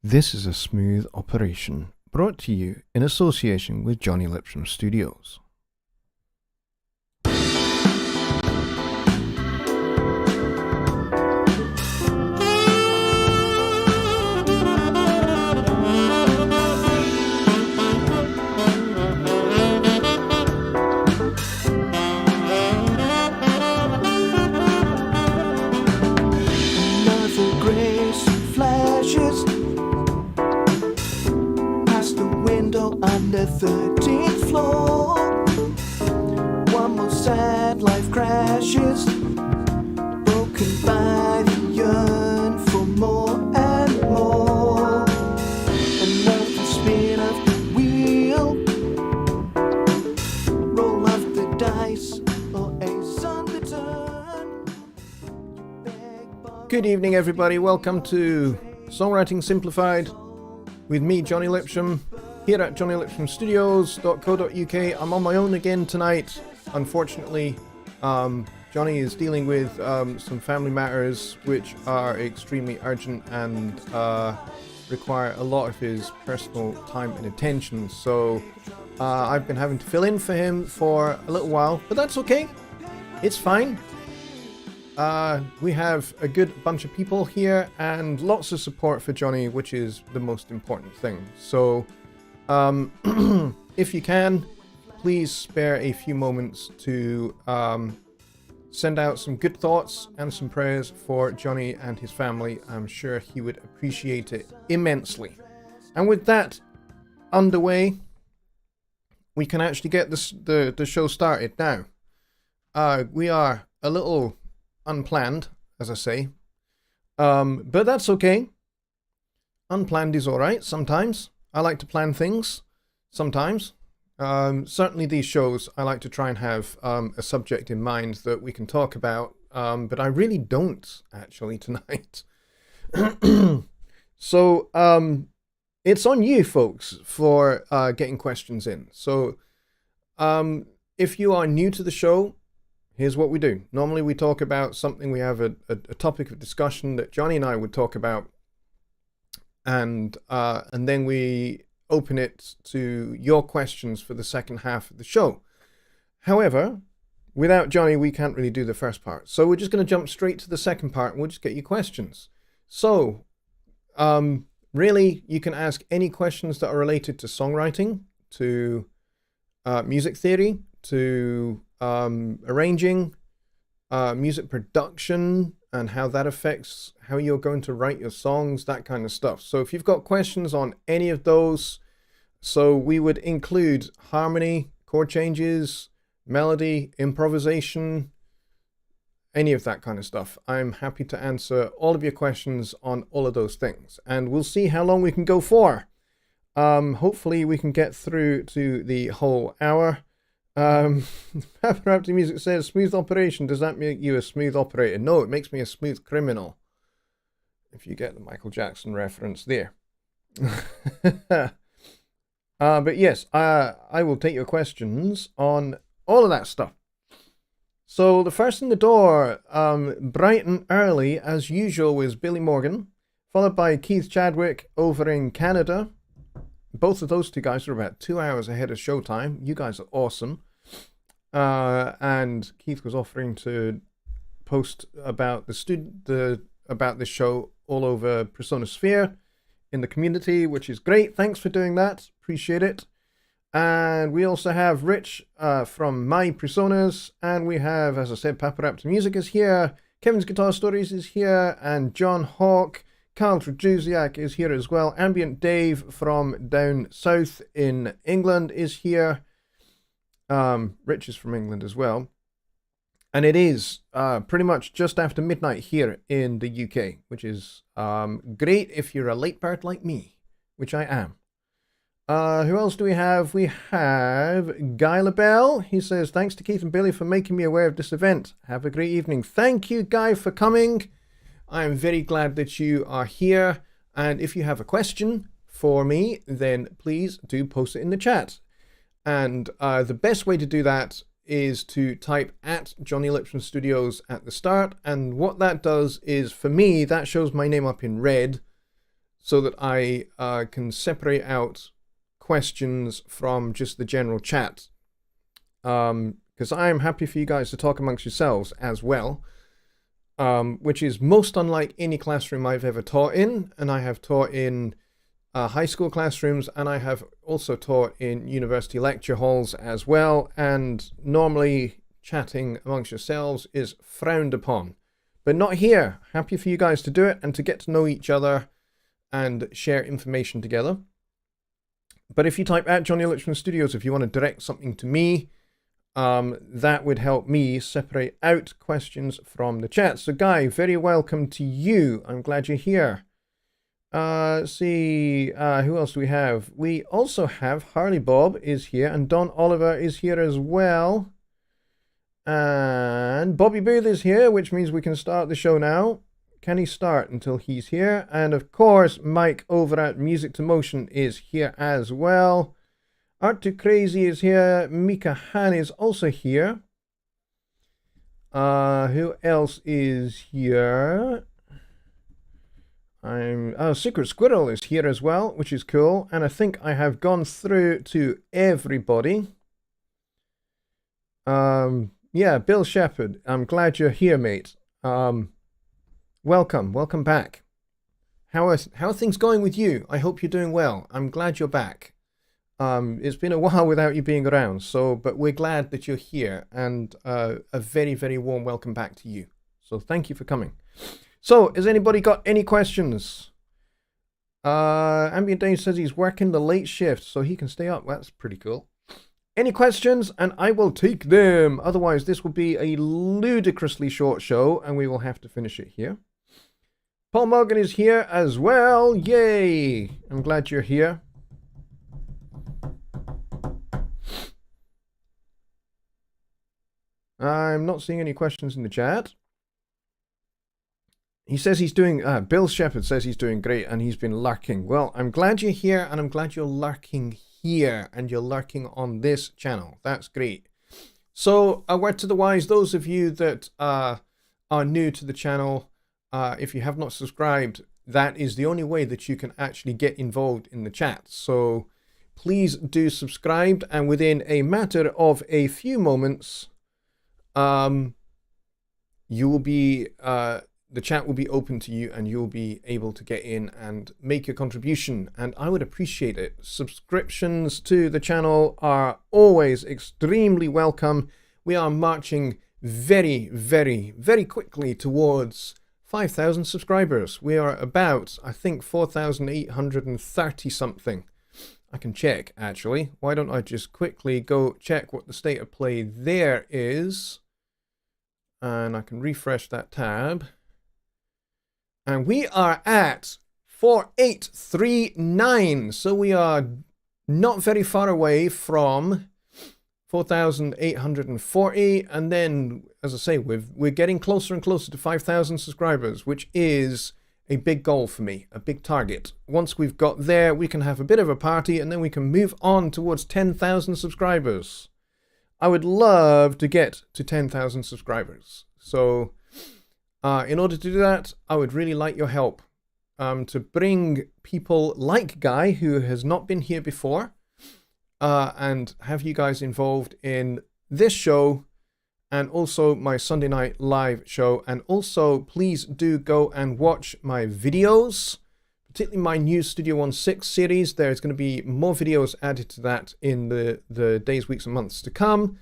This is a smooth operation brought to you in association with Jonny Lipsham Studios. Another grace flashes past the window on the 13th floor. One more sad life crashes, broken by the yearn for more and more. Another spin of the wheel, roll of the dice, or ace on the turn. Good evening, everybody. Welcome to Songwriting Simplified with me, Jonny Lipsham, here at jonnylipshamstudios.co.uk. I'm on my own again tonight. Unfortunately, Jonny is dealing with some family matters which are extremely urgent and require a lot of his personal time and attention. So I've been having to fill in for him for a little while, but that's okay. It's fine. We have a good bunch of people here and lots of support for Jonny, which is the most important thing. So, if you can, please spare a few moments to send out some good thoughts and some prayers for Jonny and his family. I'm sure he would appreciate it immensely. And with that underway, we can actually get the show started now. We are a little unplanned, as I say, but that's okay. Unplanned is all right sometimes. I like to plan things sometimes. Certainly these shows, I like to try and have a subject in mind that we can talk about, but I really don't actually tonight. So it's on you folks for getting questions in. So if you are new to the show, here's what we do. Normally we talk about something, we have a topic of discussion that Jonny and I would talk about, and then we open it to your questions for the second half of the show. However, without Jonny, we can't really do the first part. So we're just going to jump straight to the second part and we'll just get your questions. So, really, you can ask any questions that are related to songwriting, to music theory, to arranging, music production, and how that affects how you're going to write your songs, that kind of stuff. So if you've got questions on any of those, so we would include harmony, chord changes, melody, improvisation, any of that kind of stuff. I'm happy to answer all of your questions on all of those things, and we'll see how long we can go for. Hopefully we can get through to the whole hour. Paparazzi Music says, smooth operation, does that make you a smooth operator? No, it makes me a smooth criminal. If you get the Michael Jackson reference there. But yes, I will take your questions on all of that stuff. So the first in the door, bright and early, as usual, is Billy Morgan, followed by Keith Chadwick over in Canada. Both of those two guys are about 2 hours ahead of showtime. You guys are awesome. And Keith was offering to post about about this show all over Persona Sphere in the community, which is great. Thanks for doing that. Appreciate it. And we also have Rich from My Personas, and we have, as I said, Paparazzi Music is here. Kevin's Guitar Stories is here, and John Hawk. Carl Trajuziak is here as well. Ambient Dave from down south in England is here. Rich is from England as well. And it is pretty much just after midnight here in the UK, which is great if you're a late bird like me, which I am. Who else do we have? We have Guy LaBelle. He says, thanks to Keith and Billy for making me aware of this event. Have a great evening. Thank you, Guy, for coming. I'm very glad that you are here, and if you have a question for me, then please do post it in the chat. And the best way to do that is to type at Jonny Lipsham Studios at the start, and what that does is, for me, that shows my name up in red, so that I can separate out questions from just the general chat. Because I'm happy for you guys to talk amongst yourselves as well, which is most unlike any classroom I've ever taught in. And I have taught in high school classrooms, and I have also taught in university lecture halls as well. And normally chatting amongst yourselves is frowned upon, but not here. Happy for you guys to do it and to get to know each other and share information together. But if you type at Jonny Lipsham Studios, if you want to direct something to me, that would help me separate out questions from the chat. So Guy, very welcome to you. I'm glad you're here. See, who else do we have? We also have Harley Bob is here, and Don Oliver is here as well. And Bobby Booth is here, which means we can start the show now. Can he start until he's here? And of course, Mike over at Music to Motion is here as well. Art to Crazy is here. Mika Han is also here. Who else is here? Secret Squirrel is here as well, which is cool. And I think I have gone through to everybody. Yeah, Bill Shepherd, I'm glad you're here, mate. Welcome back. How are things going with you? I hope you're doing well. I'm glad you're back. It's been a while without you being around, but we're glad that you're here, and a very, very warm welcome back to you. So thank you for coming. So, has anybody got any questions? Ambient Dave says he's working the late shift, so he can stay up. That's pretty cool. Any questions, and I will take them. Otherwise, this will be a ludicrously short show, and we will have to finish it here. Paul Morgan is here as well. Yay! I'm glad you're here. I'm not seeing any questions in the chat. He says he's doing, Bill Shepherd says he's doing great, and he's been lurking. Well, I'm glad you're here, and I'm glad you're lurking here, and you're lurking on this channel. That's great. So, a word to the wise, those of you that are new to the channel, if you have not subscribed, that is the only way that you can actually get involved in the chat. So, please do subscribe, and within a matter of a few moments, you will be, the chat will be open to you, and you'll be able to get in and make your contribution, and I would appreciate it. Subscriptions to the channel are always extremely welcome. We are marching very, very, very quickly towards 5,000 subscribers. We are about, I think, 4,830 something. I can check, actually. Why don't I just quickly go check what the state of play there is. And I can refresh that tab. And we are at 4,839. So we are not very far away from 4,840. And then, as I say, we're getting closer and closer to 5,000 subscribers, which is a big goal for me, a big target. Once we've got there, we can have a bit of a party, and then we can move on towards 10,000 subscribers. I would love to get to 10,000 subscribers. So in order to do that, I would really like your help to bring people like Guy, who has not been here before, and have you guys involved in this show, and also my Sunday night live show. And also, please do go and watch my videos, particularly my new Studio 1.6 series. There's going to be more videos added to that in the days, weeks, and months to come.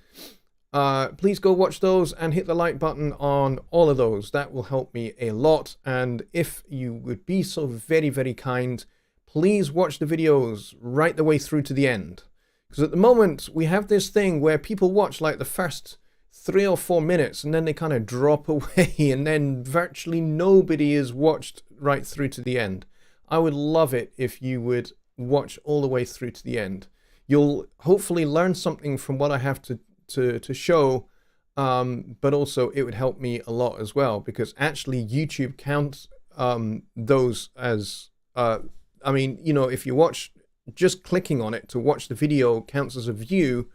Please go watch those and hit the like button on all of those. That will help me a lot. And if you would be so very, very kind, please watch the videos right the way through to the end. Because at the moment, we have this thing where people watch like the first 3 or 4 minutes, and then they kind of drop away, and then virtually nobody is watched right through to the end. I would love it if you would watch all the way through to the end. You'll hopefully learn something from what I have to show, but also it would help me a lot as well, because actually YouTube counts those as, I mean, you know, if you watch, just clicking on it to watch the video counts as a view,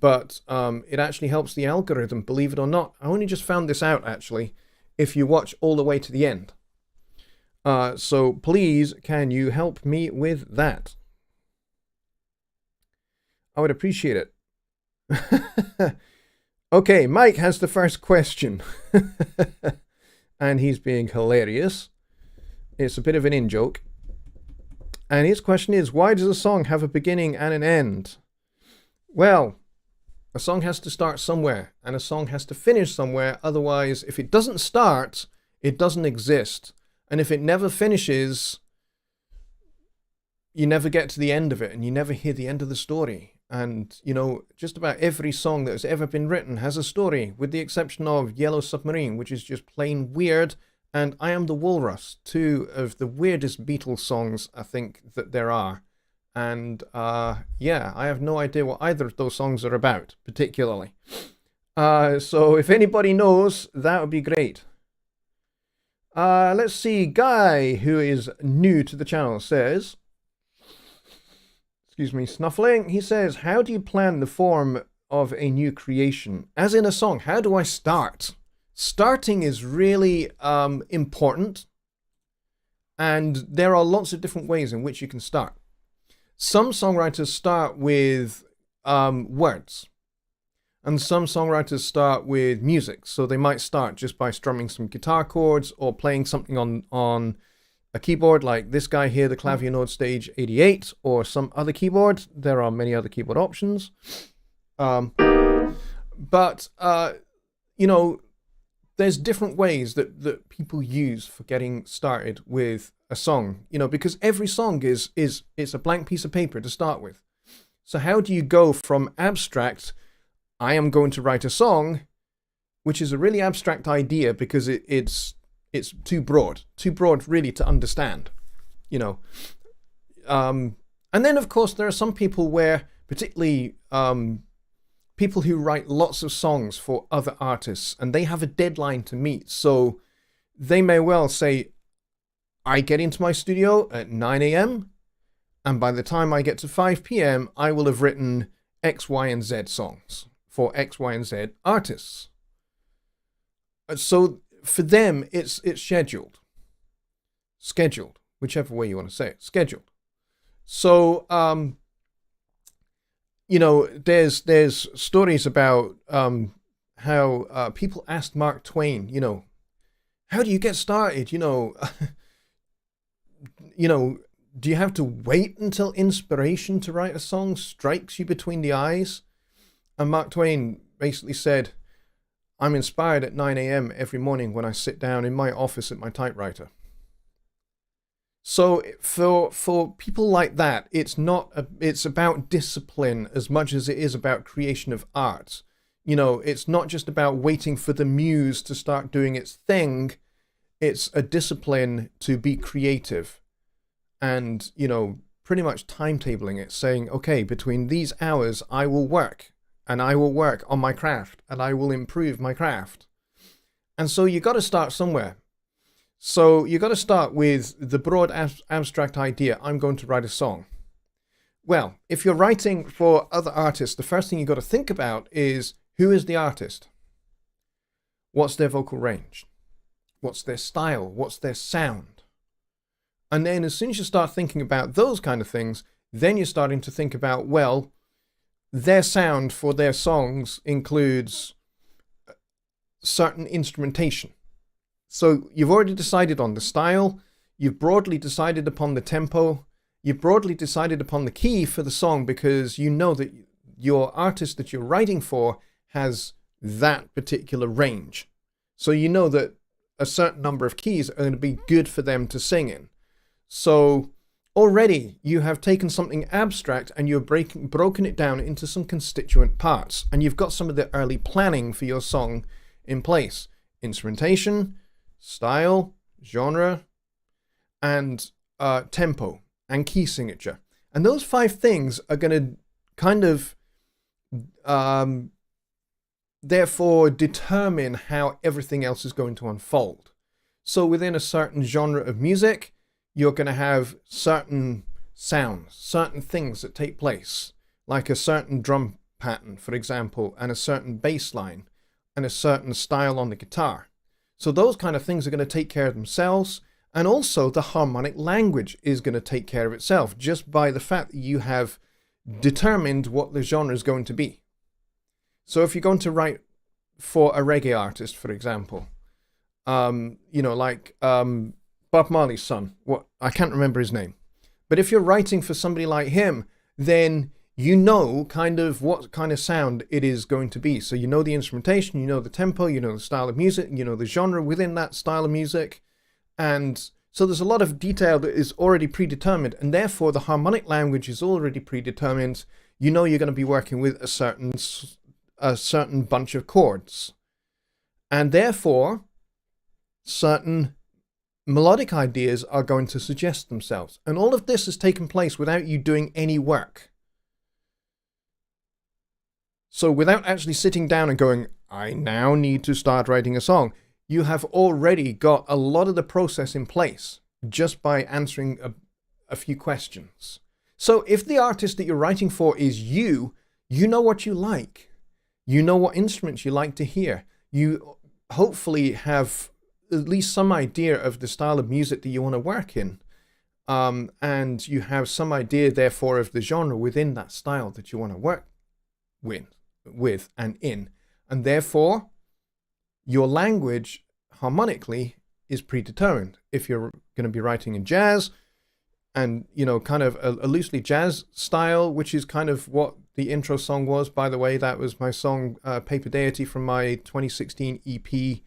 but it actually helps the algorithm, believe it or not. I only just found this out, actually, if you watch all the way to the end. So please, can you help me with that? I would appreciate it. Okay, Mike has the first question. And he's being hilarious. It's a bit of an in-joke. And his question is, why does a song have a beginning and an end? Well, a song has to start somewhere, and a song has to finish somewhere. Otherwise, if it doesn't start, it doesn't exist. And if it never finishes, you never get to the end of it, and you never hear the end of the story. And, you know, just about every song that has ever been written has a story, with the exception of Yellow Submarine, which is just plain weird, and I Am the Walrus, two of the weirdest Beatles songs I think that there are. And yeah, I have no idea what either of those songs are about, particularly. So if anybody knows, that would be great. Let's see, Guy, who is new to the channel, says, excuse me, snuffling, he says, how do you plan the form of a new creation? As in a song, how do I start? Starting is really important, and there are lots of different ways in which you can start. Some songwriters start with words, and some songwriters start with music. So they might start just by strumming some guitar chords or playing something on a keyboard like this guy here, the Clavier Node Stage 88, or some other keyboard. There are many other keyboard options. But you know, there's different ways that people use for getting started with a song, you know, because every song is a blank piece of paper to start with. So how do you go from abstract, I am going to write a song, which is a really abstract idea because it's too broad really to understand, you know. And then of course there are some people where, particularly people who write lots of songs for other artists, and they have a deadline to meet. So they may well say, I get into my studio at 9 a.m. and by the time I get to 5 p.m. I will have written X, Y, and Z songs for X, Y, and Z artists. So for them, it's scheduled, whichever way you want to say it, scheduled. So, you know, there's stories about how people asked Mark Twain, you know, how do you get started? You know, you know, do you have to wait until inspiration to write a song strikes you between the eyes? And Mark Twain basically said, I'm inspired at 9 a.m. every morning when I sit down in my office at my typewriter. So for people like that, it's about discipline as much as it is about creation of art. You know, it's not just about waiting for the muse to start doing its thing. It's a discipline to be creative and, you know, pretty much timetabling it, saying, okay, between these hours, I will work, and I will work on my craft, and I will improve my craft. And so you got to start somewhere. So you got to start with the broad abstract idea, I'm going to write a song. Well, if you're writing for other artists, the first thing you got to think about is, who is the artist? What's their vocal range? What's their style? What's their sound? And then as soon as you start thinking about those kind of things, then you're starting to think about, well, their sound for their songs includes certain instrumentation. So you've already decided on the style, you've broadly decided upon the tempo, you've broadly decided upon the key for the song because you know that your artist that you're writing for has that particular range. So you know that a certain number of keys are going to be good for them to sing in. So already you have taken something abstract and you've broken it down into some constituent parts, and you've got some of the early planning for your song in place. Instrumentation, style, genre, and tempo and key signature. And those 5 things are going to kind of therefore determine how everything else is going to unfold. So within a certain genre of music, you're going to have certain sounds, certain things that take place, like a certain drum pattern, for example, and a certain bass line, and a certain style on the guitar. So those kind of things are going to take care of themselves, And also the harmonic language is going to take care of itself just by the fact that you have determined what the genre is going to be. So if you're going to write for a reggae artist, for example, like Bob Marley's son, I can't remember his name, but if you're writing for somebody like him, then you know kind of what kind of sound it is going to be. So you know the instrumentation, you know the tempo, you know the style of music, you know the genre within that style of music. And so there's a lot of detail that is already predetermined, and therefore the harmonic language is already predetermined. You know you're going to be working with a certain bunch of chords. And therefore, certain melodic ideas are going to suggest themselves. And all of this has taken place without you doing any work. So without actually sitting down and going, I now need to start writing a song, you have already got a lot of the process in place just by answering a few questions. So if the artist that you're writing for is you know what you like. You know what instruments you like to hear. You hopefully have at least some idea of the style of music that you want to work in. And you have some idea, therefore, of the genre within that style that you want to work with and in. And therefore, your language harmonically is predetermined. If you're going to be writing in jazz and, kind of a loosely jazz style, which is kind of what the intro song was, by the way, that was my song Paper Deity from my 2016 EP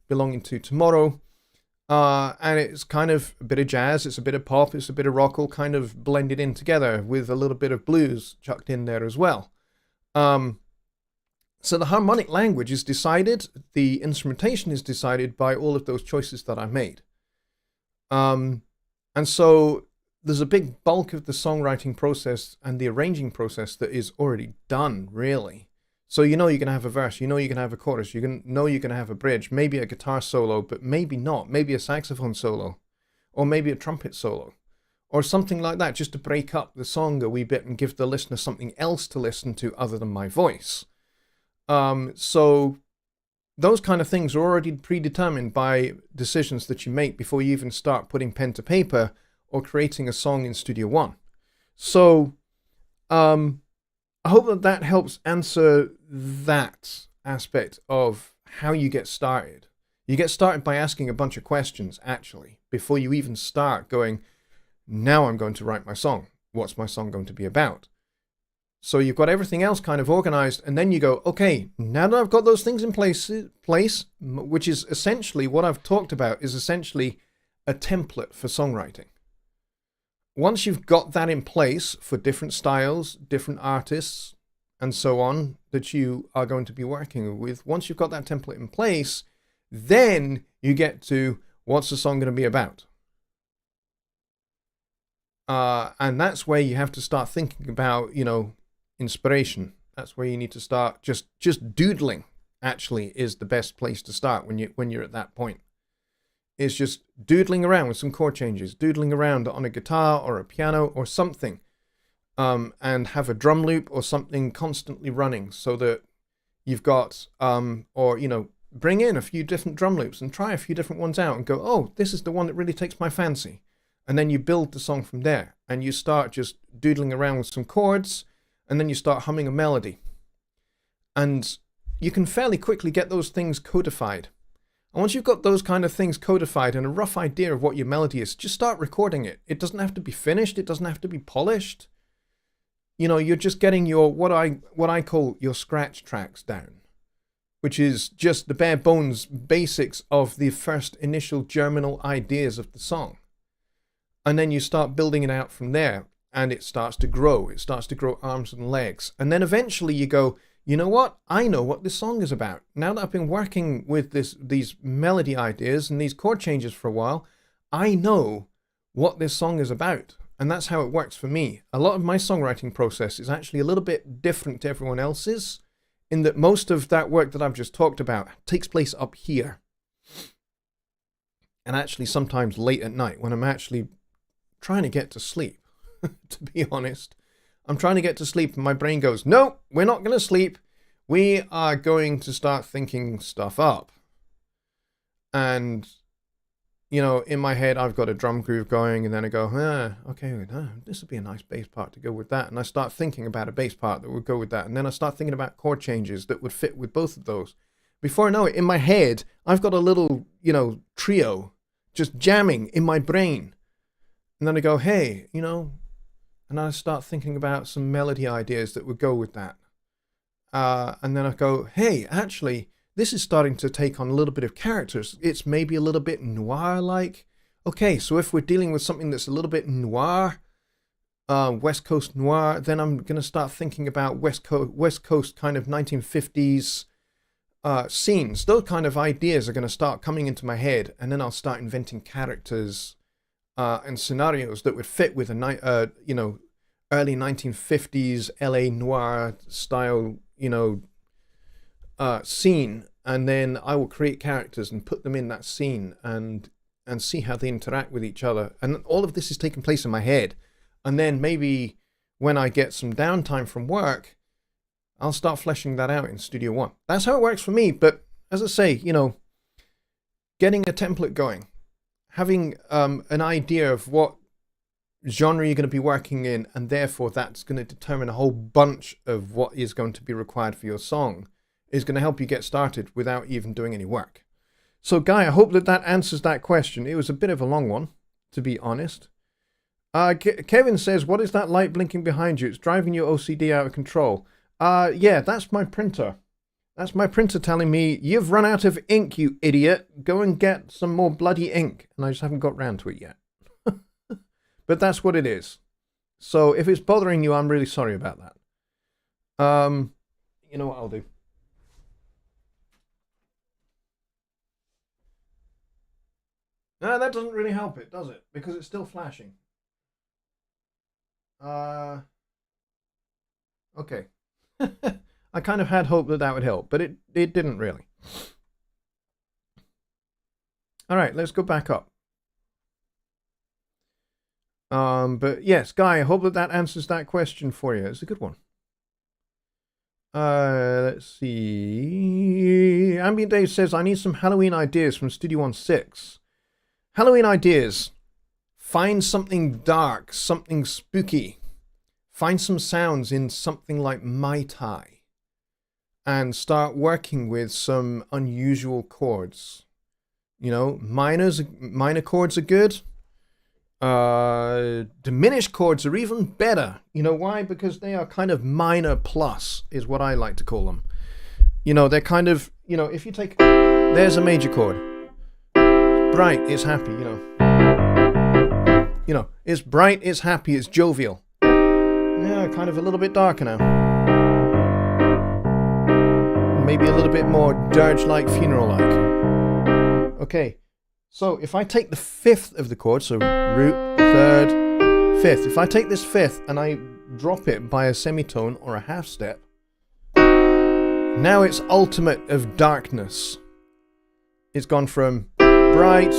belonging to Tomorrow. And it's kind of a bit of jazz, it's a bit of pop, it's a bit of rock, all kind of blended in together with a little bit of blues chucked in there as well. So the harmonic language is decided, the instrumentation is decided by all of those choices that I made. And so there's a big bulk of the songwriting process and the arranging process that is already done, really. So you're going to have a verse, you're going to have a chorus, you're going to have a bridge, maybe a guitar solo, but maybe not, maybe a saxophone solo, or maybe a trumpet solo, or something like that, just to break up the song a wee bit and give the listener something else to listen to other than my voice. So those kind of things are already predetermined by decisions that you make before you even start putting pen to paper or creating a song in Studio One. So I hope that helps answer that aspect of how you get started. You get started by asking a bunch of questions, actually, before you even start going, now I'm going to write my song. What's my song going to be about? So you've got everything else kind of organized, and then you go, okay, now that I've got those things in place, which is essentially what I've talked about, is essentially a template for songwriting. Once you've got that in place for different styles, different artists, and so on, that you are going to be working with, once you've got that template in place, then you get to what's the song going to be about. And that's where you have to start thinking about, inspiration. That's where you need to start. Just doodling actually is the best place to start when you're at that point. It's just doodling around with some chord changes, doodling around on a guitar or a piano or something, and have a drum loop or something constantly running so that you've got, bring in a few different drum loops and try a few different ones out and go, oh, this is the one that really takes my fancy. And then you build the song from there, and you start just doodling around with some chords, and then you start humming a melody. And you can fairly quickly get those things codified. And once you've got those kind of things codified and a rough idea of what your melody is, just start recording it. It doesn't have to be finished. It doesn't have to be polished. You're just getting your, what I call your scratch tracks down, which is just the bare bones basics of the first initial germinal ideas of the song. And then you start building it out from there, and it starts to grow. It starts to grow arms and legs. And then eventually you go, you know what? I know what this song is about. Now that I've been working with these melody ideas and these chord changes for a while, I know what this song is about. And that's how it works for me. A lot of my songwriting process is actually a little bit different to everyone else's, in that most of that work that I've just talked about takes place up here. And actually sometimes late at night when I'm actually trying to get to sleep, to be honest. I'm trying to get to sleep and my brain goes, no, we're not going to sleep. We are going to start thinking stuff up. And you know, in my head, I've got a drum groove going, and then I go, okay, this would be a nice bass part to go with that. And I start thinking about a bass part that would go with that. And then I start thinking about chord changes that would fit with both of those. Before I know it, in my head, I've got a little, you know, trio just jamming in my brain. And then I go, hey, you know, and I start thinking about some melody ideas that would go with that. And then I go, hey, actually, this is starting to take on a little bit of characters. It's maybe a little bit noir-like. Okay, so if we're dealing with something that's a little bit noir, West Coast noir, then I'm going to start thinking about West Coast kind of 1950s scenes. Those kind of ideas are going to start coming into my head, and then I'll start inventing characters and scenarios that would fit with a you know, early 1950s LA noir style, you know, scene, and then I will create characters and put them in that scene and see how they interact with each other. And all of this is taking place in my head. And then maybe when I get some downtime from work, I'll start fleshing that out in Studio One. That's how it works for me. But as I say, you know, getting a template going, having an idea of what genre you're going to be working in, and therefore that's going to determine a whole bunch of what is going to be required for your song, is going to help you get started without even doing any work. So, Guy, I hope that answers that question. It was a bit of a long one, to be honest. Kevin says, what is that light blinking behind you? It's driving your OCD out of control. Yeah, that's my printer. That's my printer telling me, you've run out of ink, you idiot. Go and get some more bloody ink. And I just haven't got round to it yet. But that's what it is. So if it's bothering you, I'm really sorry about that. You know what I'll do? No, that doesn't really help it, does it? Because it's still flashing. Okay. I kind of had hope that that would help, but it didn't really. All right, let's go back up. But yes, Guy, I hope that answers that question for you. It's a good one. Let's see. Ambient Dave says, I need some Halloween ideas from Studio One 6. Halloween ideas. Find something dark, something spooky. Find some sounds in something like Mai Tai. And start working with some unusual chords. You know, minor chords are good. Diminished chords are even better. You know why? Because they are kind of minor plus, is what I like to call them. You know, they're kind of, you know, if you take, there's a major chord. It's bright, it's happy, you know. You know, it's bright, it's happy, it's jovial. Yeah, kind of a little bit darker now. Maybe a little bit more dirge-like, funeral-like. Okay. So if I take the fifth of the chord, so root, third, fifth. If I take this fifth and I drop it by a semitone or a half step, now it's ultimate of darkness. It's gone from bright,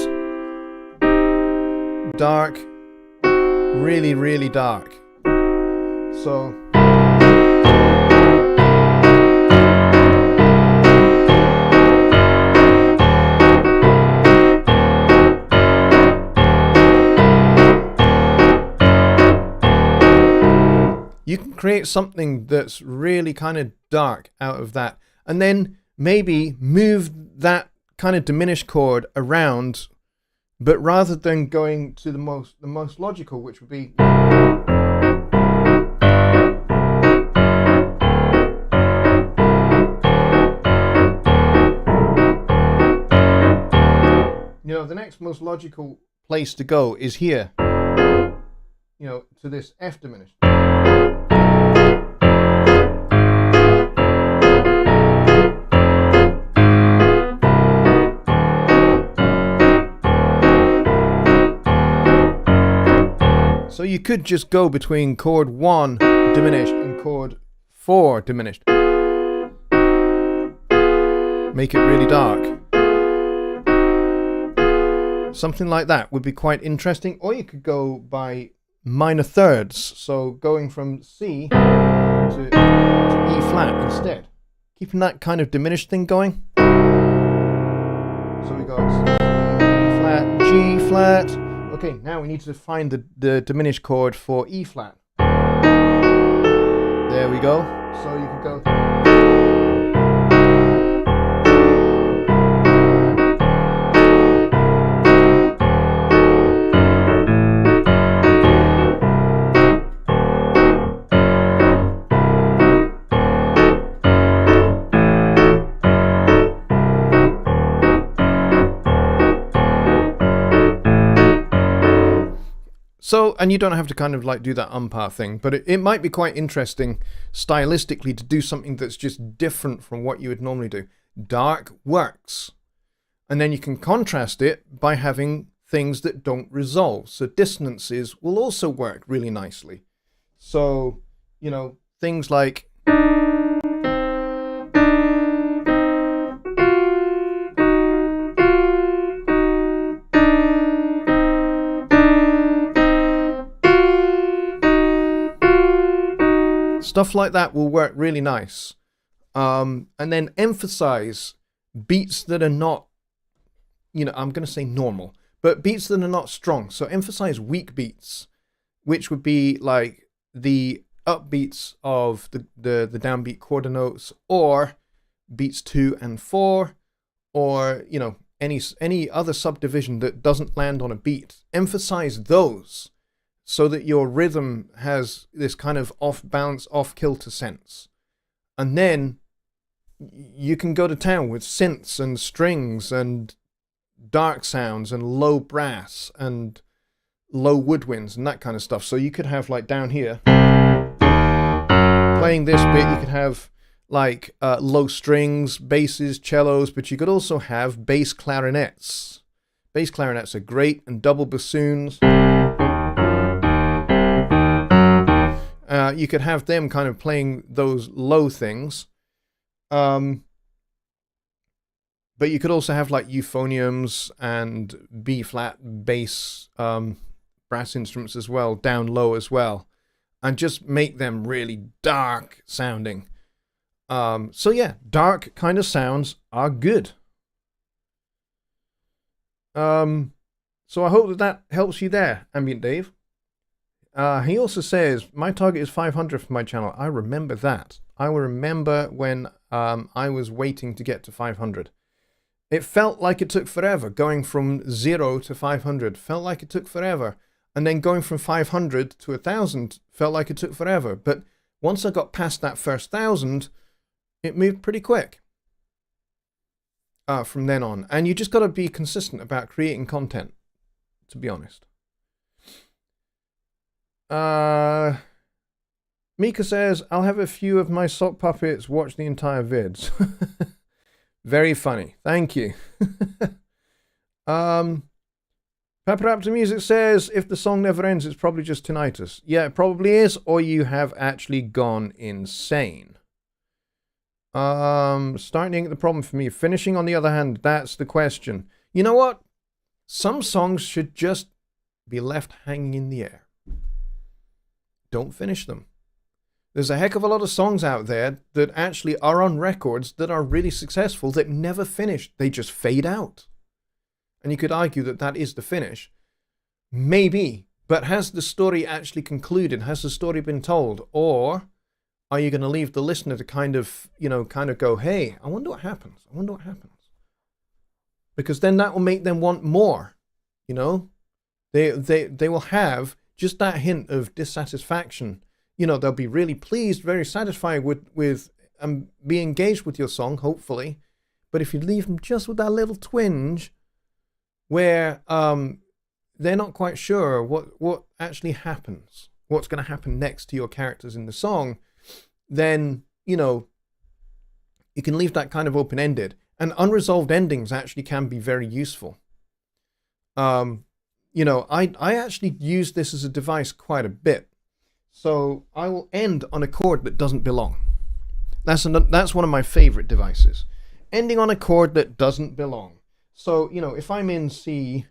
dark, really, really dark. So you can create something that's really kind of dark out of that, and then maybe move that kind of diminished chord around, but rather than going to the most logical, which would be, you know, the next most logical place to go is here, you know, to this F diminished. So you could just go between chord 1 diminished and chord 4 diminished. Make it really dark. Something like that would be quite interesting. Or you could go by minor thirds. So going from C to E flat instead. Keeping that kind of diminished thing going. So we go C flat, G, flat. Okay, now we need to find the diminished chord for E flat. There we go. So you could go. So, and you don't have to kind of like do that umpire thing, but it might be quite interesting stylistically to do something that's just different from what you would normally do. Dark works. And then you can contrast it by having things that don't resolve. So dissonances will also work really nicely. So, you know, things like... stuff like that will work really nice. And then emphasize beats that are not, you know, I'm going to say normal, but beats that are not strong. So emphasize weak beats, which would be like the upbeats of the downbeat quarter notes, or beats 2 and 4, or, you know, any other subdivision that doesn't land on a beat. Emphasize those, so that your rhythm has this kind of off-balance, off-kilter sense. And then you can go to town with synths and strings and dark sounds and low brass and low woodwinds and that kind of stuff. So you could have, like, down here, playing this bit, you could have, like, low strings, basses, cellos, but you could also have bass clarinets. Bass clarinets are great, and double bassoons. You could have them kind of playing those low things. But you could also have like euphoniums and B-flat bass brass instruments as well, down low as well. And just make them really dark sounding. So yeah, dark kind of sounds are good. So I hope that helps you there, Ambient Dave. He also says, my target is 500 for my channel. I remember that. I remember when I was waiting to get to 500. It felt like it took forever. Going from 0 to 500 felt like it took forever. And then going from 500 to 1,000 felt like it took forever. But once I got past that first 1,000, it moved pretty quick from then on. And you just got to be consistent about creating content, to be honest. Mika says, I'll have a few of my sock puppets watch the entire vids. Very funny. Thank you. Pepper Raptor Music says, if the song never ends, it's probably just tinnitus. Yeah, it probably is, or you have actually gone insane. Starting ain't the problem for me. Finishing, on the other hand, that's the question. You know what? Some songs should just be left hanging in the air. Don't finish them. There's a heck of a lot of songs out there that actually are on records that are really successful that never finish. They just fade out. And you could argue that that is the finish. Maybe. But has the story actually concluded? Has the story been told? Or are you going to leave the listener to kind of go, hey, I wonder what happens. I wonder what happens. Because then that will make them want more. You know? They will have just that hint of dissatisfaction. You know, they'll be really pleased, very satisfied with be engaged with your song, hopefully. But if you leave them just with that little twinge where they're not quite sure what actually happens, what's going to happen next to your characters in the song, then, you know, you can leave that kind of open-ended. And unresolved endings actually can be very useful. You know, I actually use this as a device quite a bit. So I will end on a chord that doesn't belong. That's one of my favorite devices. Ending on a chord that doesn't belong. So, you know, if I'm in C...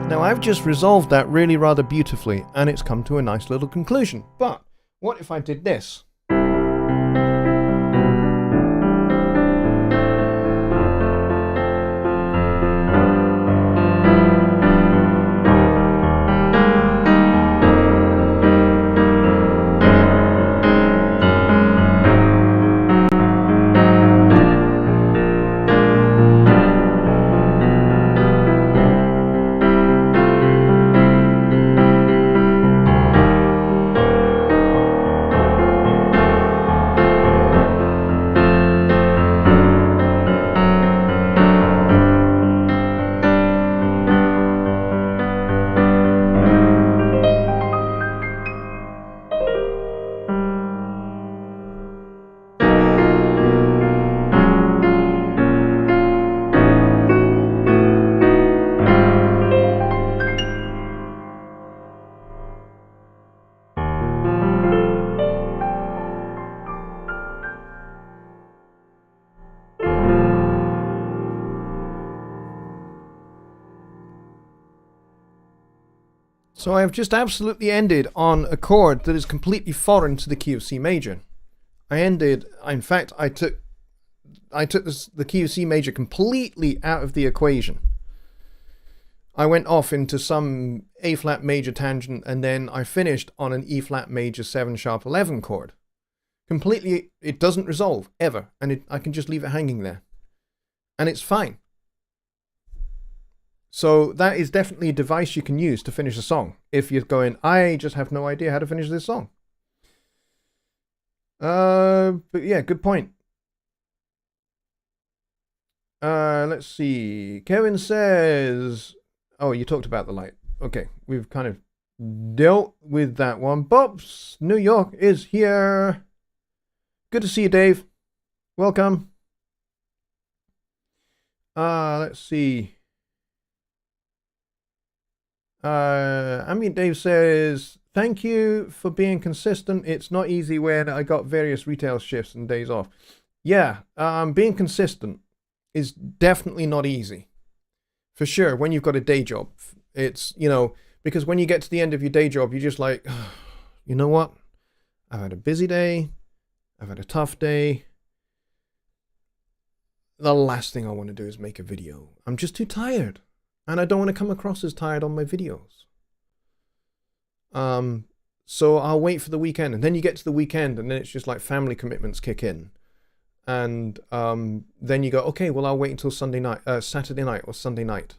Now I've just resolved that really rather beautifully, and it's come to a nice little conclusion. But what if I did this? So I have just absolutely ended on a chord that is completely foreign to the key of C major. In fact, I took the key of C major completely out of the equation. I went off into some A flat major tangent, and then I finished on an E flat major 7 sharp 11 chord. Completely, it doesn't resolve ever, and I can just leave it hanging there. And it's fine. So that is definitely a device you can use to finish a song. If you're going, I just have no idea how to finish this song. But yeah, good point. Let's see. Kevin says, oh, you talked about the light. Okay, we've kind of dealt with that one. Bob's New York is here. Good to see you, Dave. Welcome. Let's see. Dave says, thank you for being consistent. It's not easy when I got various retail shifts and days off. Yeah, being consistent is definitely not easy. For sure, when you've got a day job. It's, because when you get to the end of your day job, you're just like, you know what? I've had a busy day. I've had a tough day. The last thing I want to do is make a video. I'm just too tired. And I don't want to come across as tired on my videos. So I'll wait for the weekend. And then you get to the weekend and then it's just like family commitments kick in. And then you go, okay, well, I'll wait until Saturday night or Sunday night.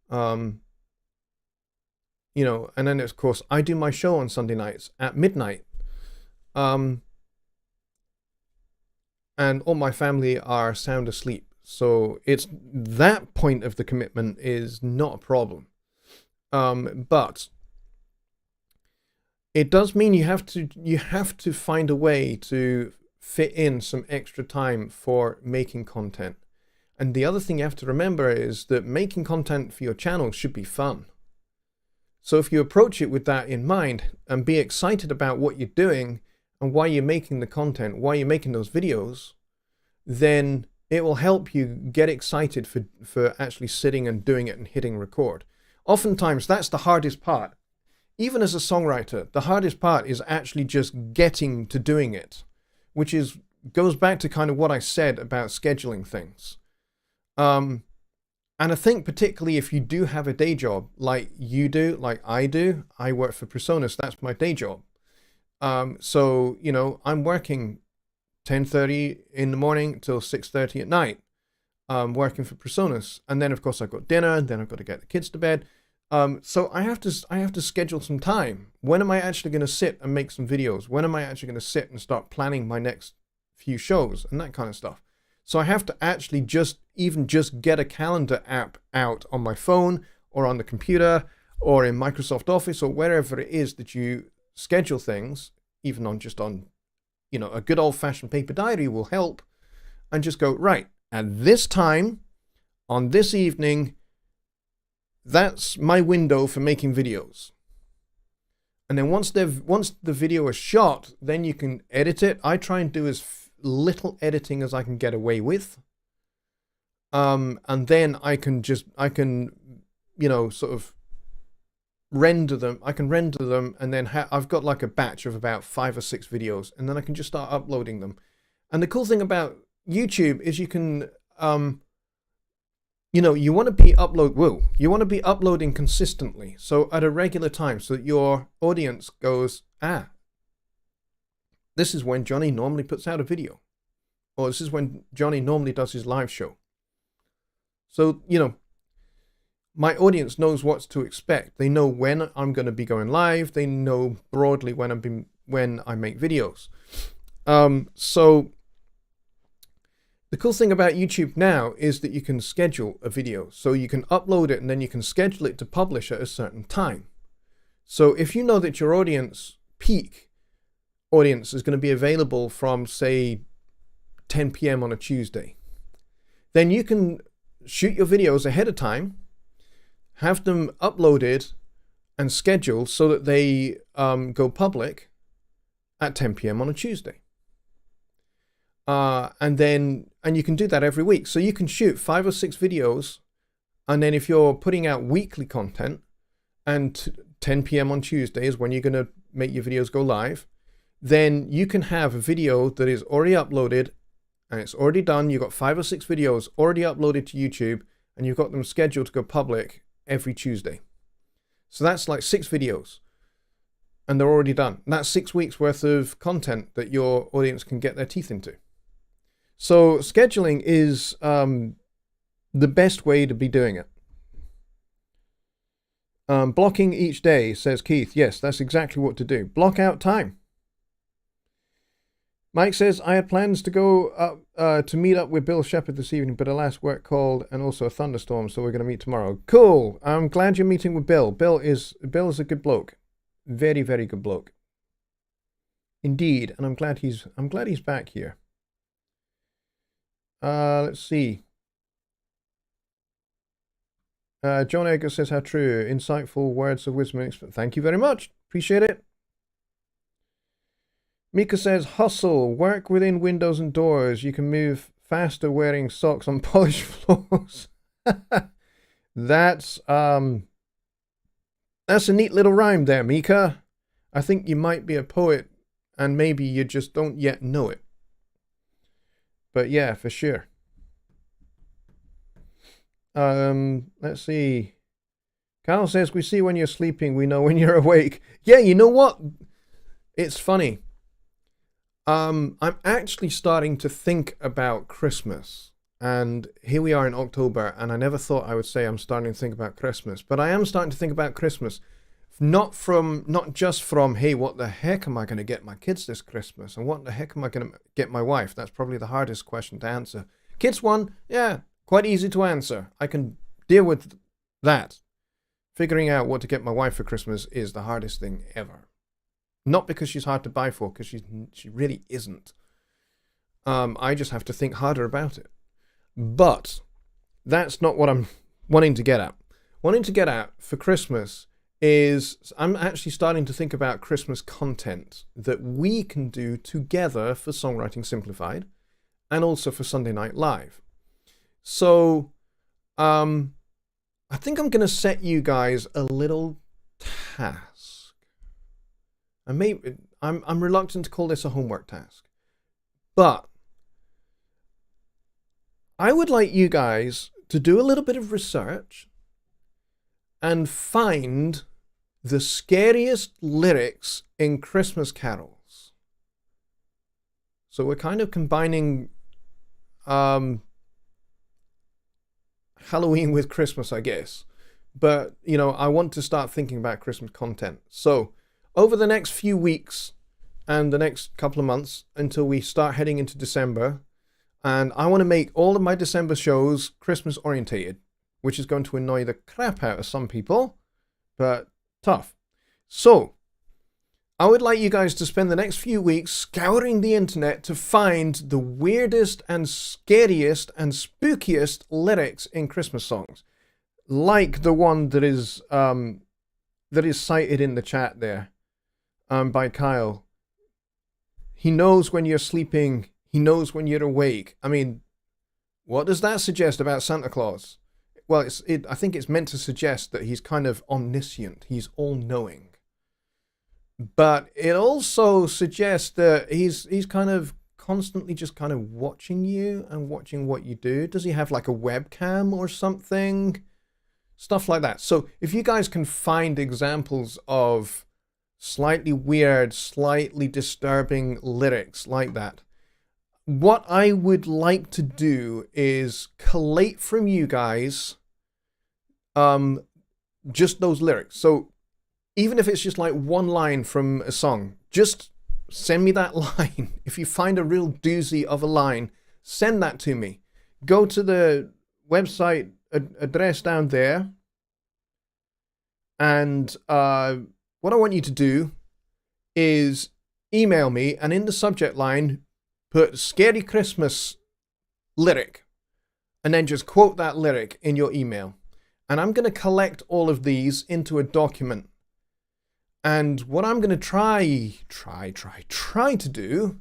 And then of course I do my show on Sunday nights at midnight. And all my family are sound asleep. So it's that point of the commitment is not a problem. But it does mean you have to find a way to fit in some extra time for making content. And the other thing you have to remember is that making content for your channel should be fun. So if you approach it with that in mind and be excited about what you're doing and why you're making the content, why you're making those videos, then it will help you get excited for actually sitting and doing it and hitting record. Oftentimes, that's the hardest part. Even as a songwriter, the hardest part is actually just getting to doing it, which goes back to kind of what I said about scheduling things. And I think particularly if you do have a day job like you do, like I do, I work for Presonus, that's my day job. So, I'm working 10:30 in the morning till 6:30 at night, working for Presonus, and then of course I've got dinner, and then I've got to get the kids to bed. So I have to schedule some time. When am I actually going to sit and make some videos? When am I actually going to sit and start planning my next few shows and that kind of stuff? So I have to actually just get a calendar app out on my phone or on the computer or in Microsoft Office or wherever it is that you schedule things, even on a good old-fashioned paper diary will help, and just go, right, at this time, on this evening, that's my window for making videos. And then once the video is shot, then you can edit it. I try and do as little editing as I can get away with. And then I can you know, sort of render them. I can render them, and then I've got like a batch of about 5 or 6 videos, and then I can just start uploading them. And the cool thing about YouTube is you can, you know, you want to be uploading consistently, so at a regular time, so that your audience goes, this is when Jonny normally puts out a video, or this is when Jonny normally does his live show. So, you know, my audience knows what to expect. They know when I'm going to be going live. They know broadly when I make videos. So the cool thing about YouTube now is that you can schedule a video. So you can upload it and then you can schedule it to publish at a certain time. So if you know that your peak audience is going to be available from, say, 10 p.m. on a Tuesday, then you can shoot your videos ahead of time, have them uploaded and scheduled so that they go public at 10 p.m. on a Tuesday. And you can do that every week. So you can shoot 5 or 6 videos, and then if you're putting out weekly content, and 10 p.m. on Tuesday is when you're going to make your videos go live, then you can have a video that is already uploaded and it's already done. You've got 5 or 6 videos already uploaded to YouTube, and you've got them scheduled to go public every Tuesday. So that's like 6 videos, and they're already done. And that's 6 weeks worth of content that your audience can get their teeth into. So scheduling is the best way to be doing it. Blocking each day, says Keith. Yes, that's exactly what to do. Block out time. Mike says, I had plans to go up to meet up with Bill Shepherd this evening, but alas, work called and also a thunderstorm, so we're going to meet tomorrow. Cool. I'm glad you're meeting with Bill. Bill is a good bloke. Very, very good bloke. Indeed, and I'm glad he's back here. Let's see. John Edgar says, how true. Insightful words of wisdom. Thank you very much. Appreciate it. Mika says, hustle. Work within windows and doors. You can move faster wearing socks on polished floors. That's a neat little rhyme there, Mika. I think you might be a poet, and maybe you just don't yet know it. But yeah, for sure. Let's see. Carl says, we see when you're sleeping, we know when you're awake. Yeah, you know what? It's funny. I'm actually starting to think about Christmas. And here we are in October, and I never thought I would say I'm starting to think about Christmas. But I am starting to think about Christmas. Not just from, hey, what the heck am I going to get my kids this Christmas? And what the heck am I going to get my wife? That's probably the hardest question to answer. Kids one, yeah, quite easy to answer. I can deal with that. Figuring out what to get my wife for Christmas is the hardest thing ever. Not because she's hard to buy for, because she really isn't. I just have to think harder about it. But that's not what I'm wanting to get at. Wanting to get at for Christmas is I'm actually starting to think about Christmas content that we can do together for Songwriting Simplified and also for Sunday Night Live. So I think I'm going to set you guys a little task. I'm reluctant to call this a homework task, but I would like you guys to do a little bit of research and find the scariest lyrics in Christmas carols. So we're kind of combining Halloween with Christmas, I guess. But, you know, I want to start thinking about Christmas content. So over the next few weeks and the next couple of months until we start heading into December, and I want to make all of my December shows Christmas orientated, which is going to annoy the crap out of some people, but tough. So I would like you guys to spend the next few weeks scouring the internet to find the weirdest and scariest and spookiest lyrics in Christmas songs, like the one that is cited in the chat there by Kyle. He knows when you're sleeping. He knows when you're awake. I mean, what does that suggest about Santa Claus? well, I think it's meant to suggest that he's kind of omniscient. He's all-knowing. But it also suggests that he's kind of constantly just kind of watching you and watching what you do. Does he have like a webcam or something? Stuff like that. So if you guys can find examples of slightly weird, slightly disturbing lyrics like that, what I would like to do is collate from you guys just those lyrics. So even if it's just like one line from a song, just send me that line. If you find a real doozy of a line, send that to me. Go to the website address down there, and what I want you to do is email me, and in the subject line put Scary Christmas lyric, and then just quote that lyric in your email. And I'm going to collect all of these into a document. And what I'm going to try to do,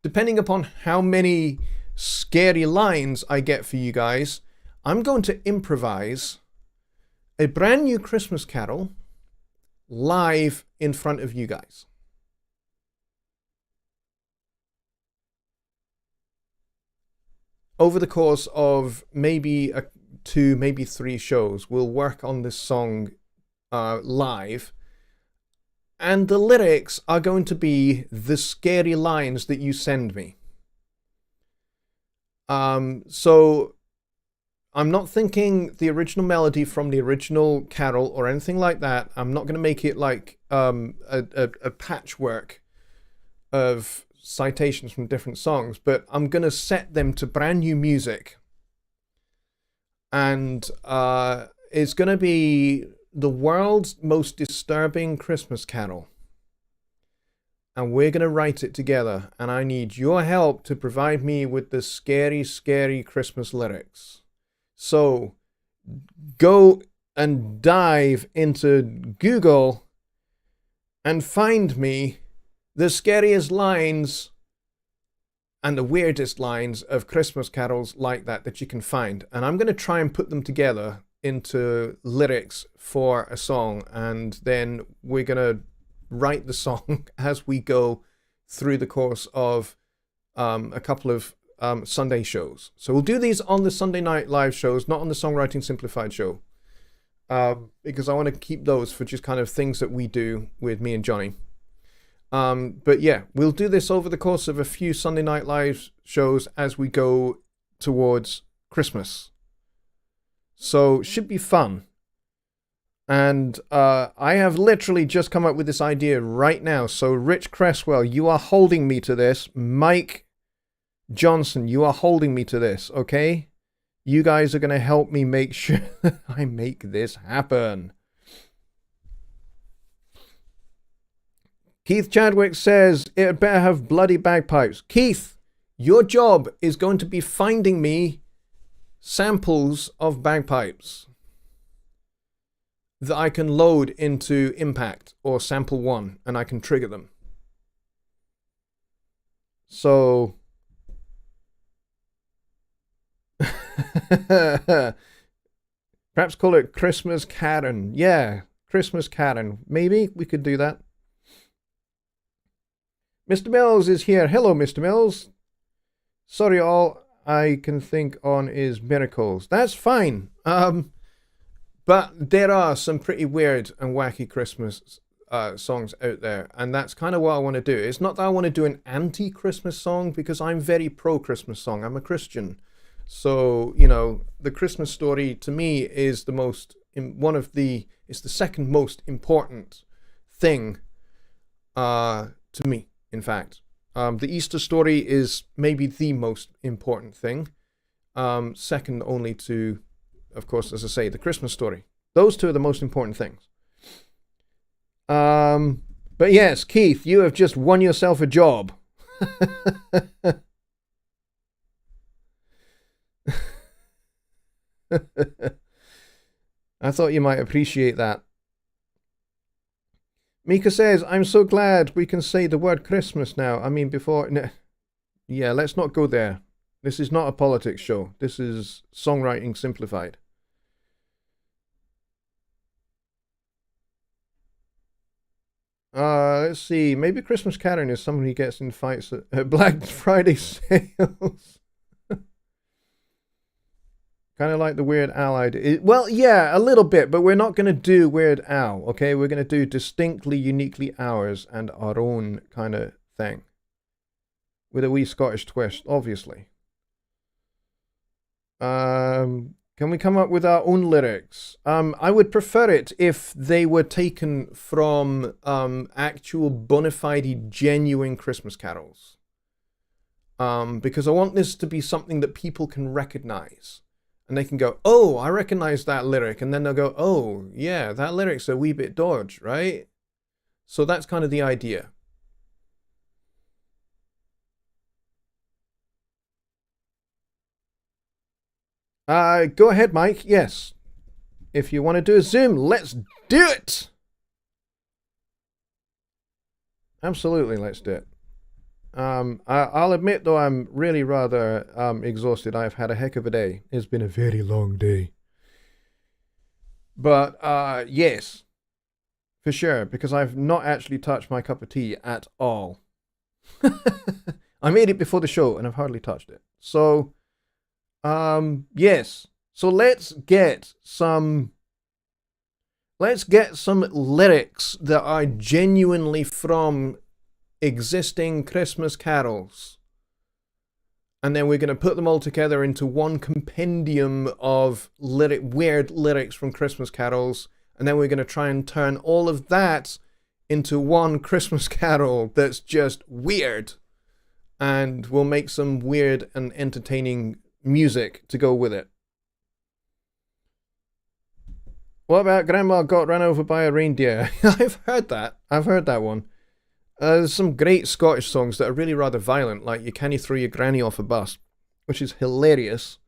depending upon how many scary lines I get for you guys, I'm going to improvise a brand new Christmas carol live in front of you guys. Over the course of maybe 2, maybe 3 shows, we'll work on this song live, and the lyrics are going to be the scary lines that you send me. So I'm not thinking the original melody from the original carol or anything like that. I'm not going to make it like a patchwork of citations from different songs, but I'm going to set them to brand new music. And it's going to be the world's most disturbing Christmas carol. And we're going to write it together. And I need your help to provide me with the scary, scary Christmas lyrics. So go and dive into Google and find me the scariest lines and the weirdest lines of Christmas carols like that you can find. And I'm going to try and put them together into lyrics for a song, and then we're going to write the song as we go through the course of a couple of Sunday shows. So we'll do these on the Sunday night live shows, not on the Songwriting Simplified show, because I want to keep those for just kind of things that we do with me and Jonny. But yeah, we'll do this over the course of a few Sunday night live shows as we go towards Christmas. So should be fun. And I have literally just come up with this idea right now. So Rich Cresswell, you are holding me to this. Mike Johnson, you are holding me to this, okay? You guys are going to help me make sure that I make this happen. Keith Chadwick says, it better have bloody bagpipes. Keith, your job is going to be finding me samples of bagpipes that I can load into Impact or Sample 1, and I can trigger them. So perhaps call it Christmas Karen. Yeah, Christmas Karen. Maybe we could do that. Mr. Mills is here. Hello, Mr. Mills. Sorry, all I can think on is miracles. That's fine. But there are some pretty weird and wacky Christmas songs out there, and that's kind of what I want to do. It's not that I want to do an anti-Christmas song, because I'm very pro-Christmas song. I'm a Christian. So, you know, the Christmas story to me is it's the second most important thing to me, in fact. The Easter story is maybe the most important thing. Second only to, of course, as I say, the Christmas story. Those two are the most important things. But yes, Keith, you have just won yourself a job. I thought you might appreciate that. Mika says, I'm so glad we can say the word Christmas now. I mean, before... Yeah, let's not go there. This is not a politics show. This is Songwriting Simplified. Let's see. Maybe Christmas Karen is someone who gets in fights at Black Friday sales. Kind of like the Weird Al idea. Well, yeah, a little bit, but we're not going to do Weird Al, okay? We're going to do distinctly, uniquely ours and our own kind of thing. With a wee Scottish twist, obviously. Can we come up with our own lyrics? I would prefer it if they were taken from actual bona fide, genuine Christmas carols. Because I want this to be something that people can recognize. And they can go, oh, I recognize that lyric. And then they'll go, oh, yeah, that lyric's a wee bit dodge, right? So that's kind of the idea. Go ahead, Mike. Yes. If you want to do a Zoom, let's do it. Absolutely, let's do it. I'll admit, though, I'm really rather exhausted. I've had a heck of a day. It's been a very long day. But yes, for sure, because I've not actually touched my cup of tea at all. I made it before the show, and I've hardly touched it. So, yes. So let's get some lyrics that are genuinely from existing Christmas carols, and then we're going to put them all together into one compendium of weird lyrics from Christmas carols, and then we're going to try and turn all of that into one Christmas carol that's just weird, and we'll make some weird and entertaining music to go with it. What about Grandma Got Run Over by a Reindeer? I've heard that one. There's some great Scottish songs that are really rather violent, like You Can't Throw Your Granny Off a Bus, which is hilarious,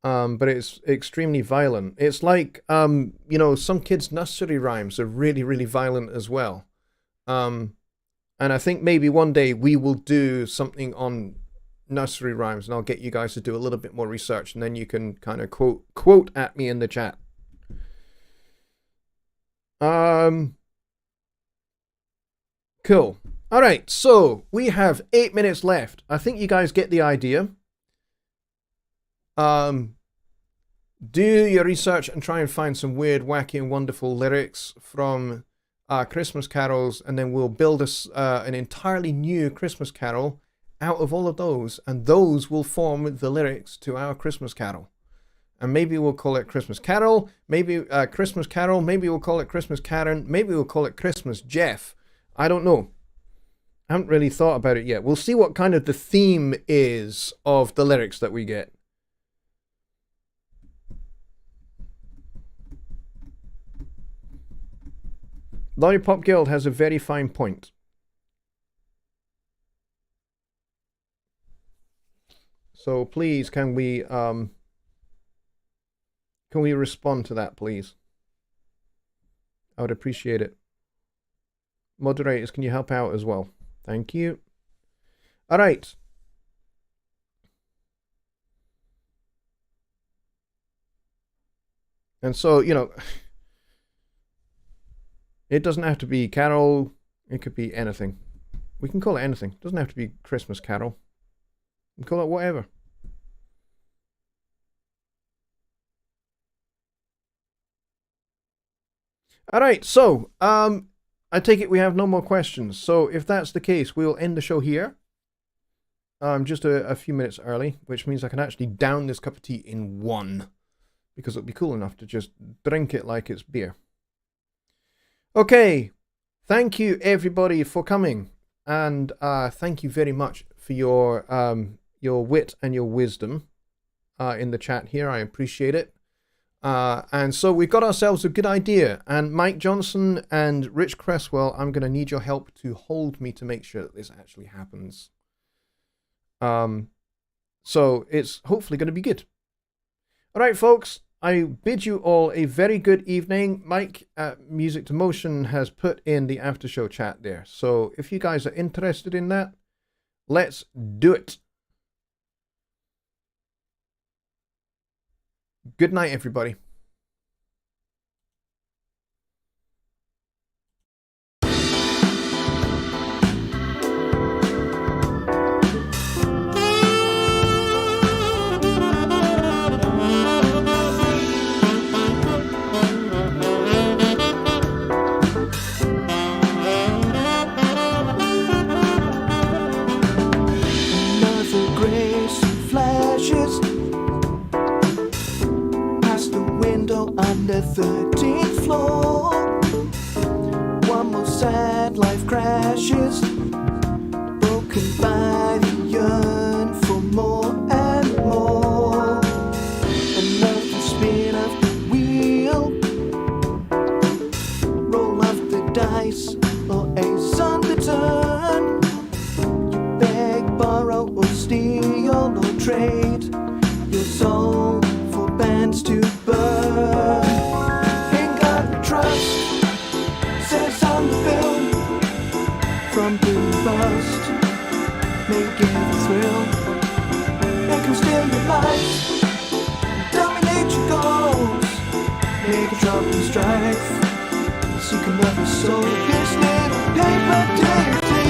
but it's extremely violent. It's like, some kids' nursery rhymes are really, really violent as well. And I think maybe one day we will do something on nursery rhymes, and I'll get you guys to do a little bit more research, and then you can kind of quote at me in the chat. Cool. All right, so we have 8 minutes left. I think you guys get the idea. Do your research and try and find some weird, wacky, and wonderful lyrics from Christmas carols, and then we'll build an entirely new Christmas carol out of all of those, and those will form the lyrics to our Christmas carol. And maybe we'll call it Christmas Carol, maybe Christmas Carol, maybe we'll call it Christmas Karen, maybe we'll call it Christmas Jeff. I don't know. I haven't really thought about it yet. We'll see what kind of the theme is of the lyrics that we get. Lollipop Guild has a very fine point. So please, can we respond to that, please? I would appreciate it. Moderators, can you help out as well? Thank you. All right. And so, it doesn't have to be Carol. It could be anything. We can call it anything. It doesn't have to be Christmas Carol. We can call it whatever. All right, so I take it we have no more questions. So if that's the case, we'll end the show here. Just a few minutes early, which means I can actually down this cup of tea in one, because it'll be cool enough to just drink it like it's beer. Okay, thank you everybody for coming, and thank you very much for your wit and your wisdom in the chat here. I appreciate it. And so we've got ourselves a good idea. And Mike Johnson and Rich Cresswell, I'm going to need your help to hold me to make sure that this actually happens. So it's hopefully going to be good. All right, folks, I bid you all a very good evening. Mike at Music to Motion has put in the after show chat there. So if you guys are interested in that, let's do it. Good night, everybody. Another gray sun flashes past the window on the 13th floor. One more sad life crashes, broken by the yearn for more and more. Another spin of the wheel, roll off the dice or ace on the turn. You beg, borrow or steal or trade your soul for bands to burn. In God we trust, says on the bill. From boom bust, make it thrill. Make 'em steal your life, dominate your goals. Make a drop and strife, seek another soul. This little paper deity.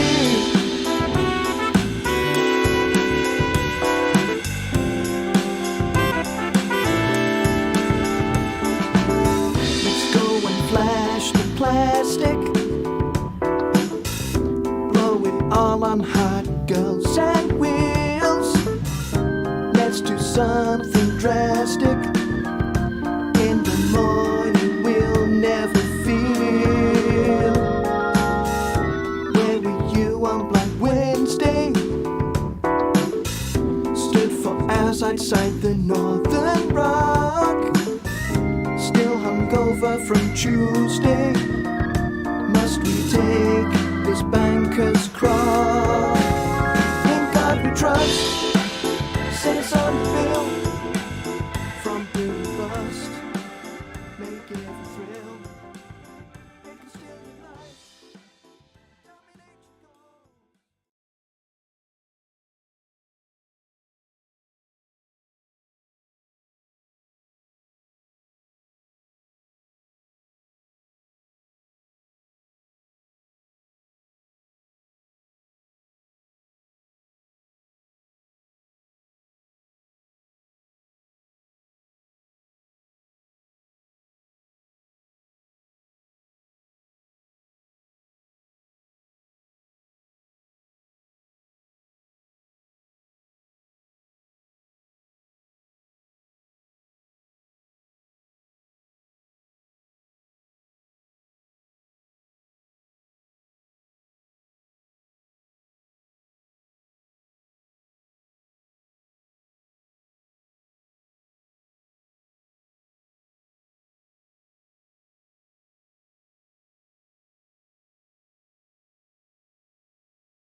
Let's go and flash the plastic, blow it all on hot girls and wheels. Let's do something drastic. In the morning we'll never feel. Where were you on Black Wednesday? Stood for hours outside the Northern Rock. Still hungover from Tuesday. Must we take this banker's cross? In God we trust, says on the bill.